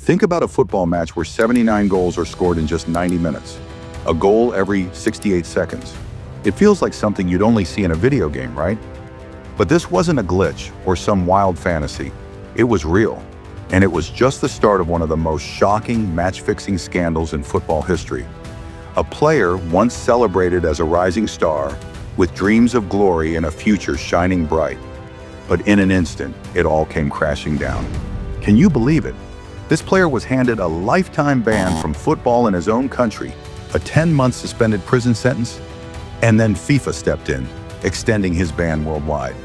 Think about a football match where 79 goals are scored in just 90 minutes. A goal every 68 seconds. It feels like something you'd only see in a video game, right? But this wasn't a glitch or some wild fantasy. It was real. And it was just the start of one of the most shocking match-fixing scandals in football history. A player once celebrated as a rising star, with dreams of glory and a future shining bright. But in an instant, it all came crashing down. Can you believe it? This player was handed a lifetime ban from football in his own country, a 10-month suspended prison sentence, and then FIFA stepped in, extending his ban worldwide.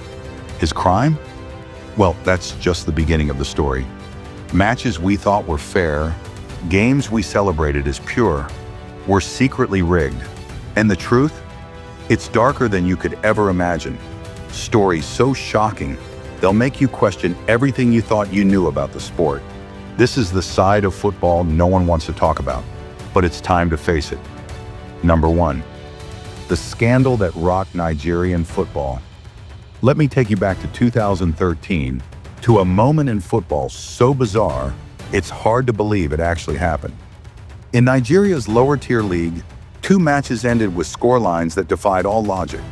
His crime? Well, that's just the beginning of the story. Matches we thought were fair, games we celebrated as pure, were secretly rigged. And the truth? It's darker than you could ever imagine. Stories so shocking, they'll make you question everything you thought you knew about the sport. This is the side of football no one wants to talk about, but it's time to face it. Number 1. The scandal that rocked Nigerian football. Let me take you back to 2013, to a moment in football so bizarre, it's hard to believe it actually happened. In Nigeria's lower-tier league, 2 matches ended with scorelines that defied all logic.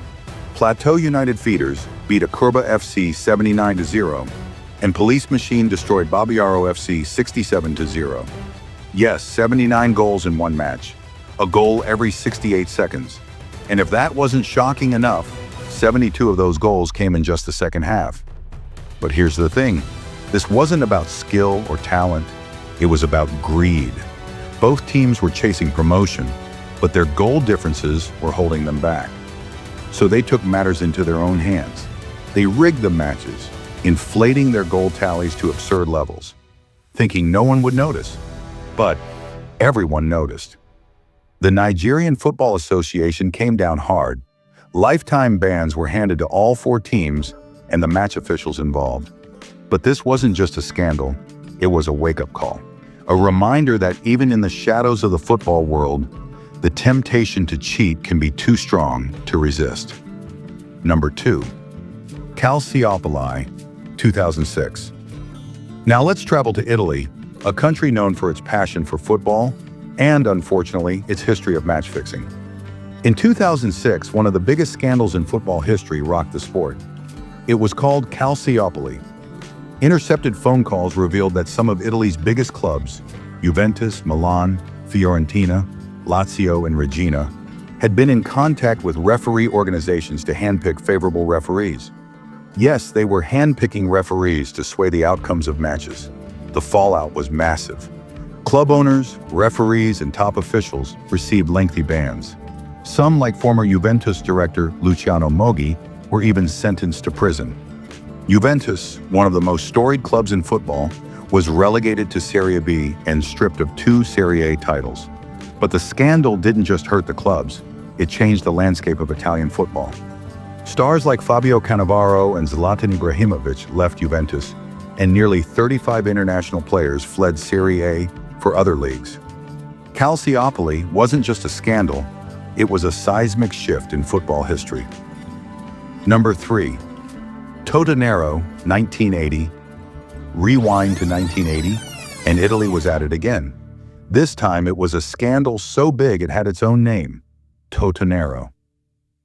Plateau United Feeders beat Akurba FC 79-0, and Police Machine destroyed Babayaro FC 67-0. Yes, 79 goals in one match, a goal every 68 seconds. And if that wasn't shocking enough, 72 of those goals came in just the second half. But here's the thing, this wasn't about skill or talent, it was about greed. Both teams were chasing promotion, but their goal differences were holding them back. So they took matters into their own hands. They rigged the matches, inflating their goal tallies to absurd levels, thinking no one would notice. But everyone noticed. The Nigerian Football Association came down hard. Lifetime bans were handed to all 4 teams and the match officials involved. But this wasn't just a scandal, it was a wake-up call. A reminder that even in the shadows of the football world, the temptation to cheat can be too strong to resist. Number 2. Calciopoli, 2006. Now let's travel to Italy, a country known for its passion for football and, unfortunately, its history of match fixing. In 2006, one of the biggest scandals in football history rocked the sport. It was called Calciopoli. Intercepted phone calls revealed that some of Italy's biggest clubs, Juventus, Milan, Fiorentina, Lazio, and Regina, had been in contact with referee organizations to handpick favorable referees. Yes, they were handpicking referees to sway the outcomes of matches. The fallout was massive. Club owners, referees, and top officials received lengthy bans. Some, like former Juventus director Luciano Moggi, were even sentenced to prison. Juventus, one of the most storied clubs in football, was relegated to Serie B and stripped of 2 Serie A titles. But the scandal didn't just hurt the clubs, it changed the landscape of Italian football. Stars like Fabio Cannavaro and Zlatan Ibrahimovic left Juventus, and nearly 35 international players fled Serie A for other leagues. Calciopoli wasn't just a scandal, it was a seismic shift in football history. Number 3. Totonero, 1980. Rewind to 1980, and Italy was at it again. This time it was a scandal so big it had its own name, Totonero.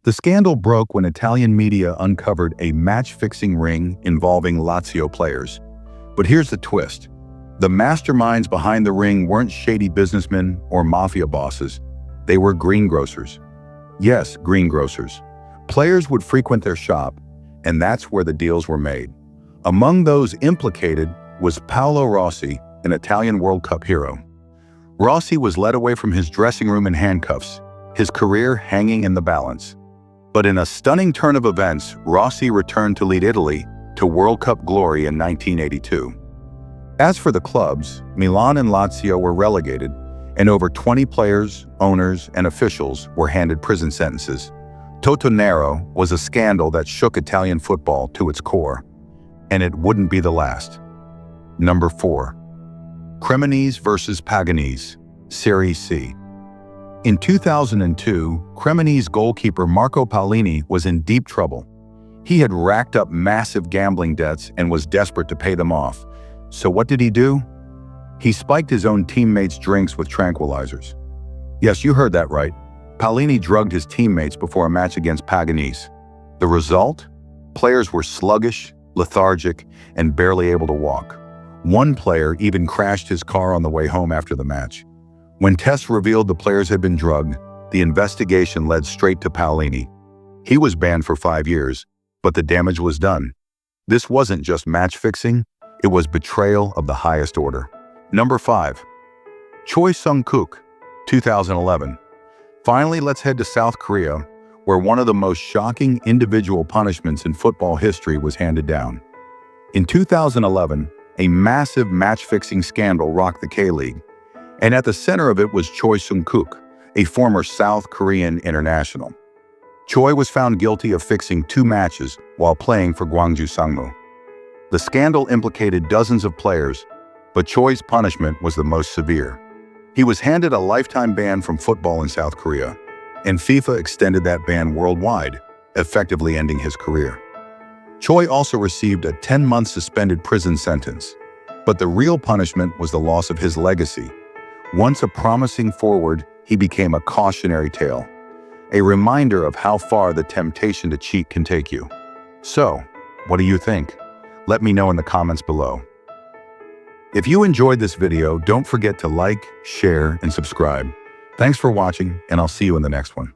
The scandal broke when Italian media uncovered a match-fixing ring involving Lazio players. But here's the twist. The masterminds behind the ring weren't shady businessmen or mafia bosses. They were greengrocers. Yes, greengrocers. Players would frequent their shop, and that's where the deals were made. Among those implicated was Paolo Rossi, an Italian World Cup hero. Rossi was led away from his dressing room in handcuffs, his career hanging in the balance. But in a stunning turn of events, Rossi returned to lead Italy to World Cup glory in 1982. As for the clubs, Milan and Lazio were relegated, and over 20 players, owners, and officials were handed prison sentences. Totonero was a scandal that shook Italian football to its core, and it wouldn't be the last. Number 4. Cremonese versus Paganese, Serie C. In 2002, Cremonese goalkeeper Marco Paolini was in deep trouble. He had racked up massive gambling debts and was desperate to pay them off. So what did he do? He spiked his own teammates' drinks with tranquilizers. Yes, you heard that right. Paolini drugged his teammates before a match against Paganese. The result? Players were sluggish, lethargic, and barely able to walk. One player even crashed his car on the way home after the match. When tests revealed the players had been drugged, the investigation led straight to Paolini. He was banned for 5 years, but the damage was done. This wasn't just match fixing, it was betrayal of the highest order. Number 5. Choi Sung-kook, 2011. Finally, let's head to South Korea, where one of the most shocking individual punishments in football history was handed down. In 2011, a massive match-fixing scandal rocked the K-League, and at the center of it was Choi Sung-kook, a former South Korean international. Choi was found guilty of fixing 2 matches while playing for Gwangju Sangmu. The scandal implicated dozens of players, but Choi's punishment was the most severe. He was handed a lifetime ban from football in South Korea, and FIFA extended that ban worldwide, effectively ending his career. Choi also received a 10-month suspended prison sentence, but the real punishment was the loss of his legacy. Once a promising forward, he became a cautionary tale, a reminder of how far the temptation to cheat can take you. So, what do you think? Let me know in the comments below. If you enjoyed this video, don't forget to like, share, and subscribe. Thanks for watching, and I'll see you in the next one.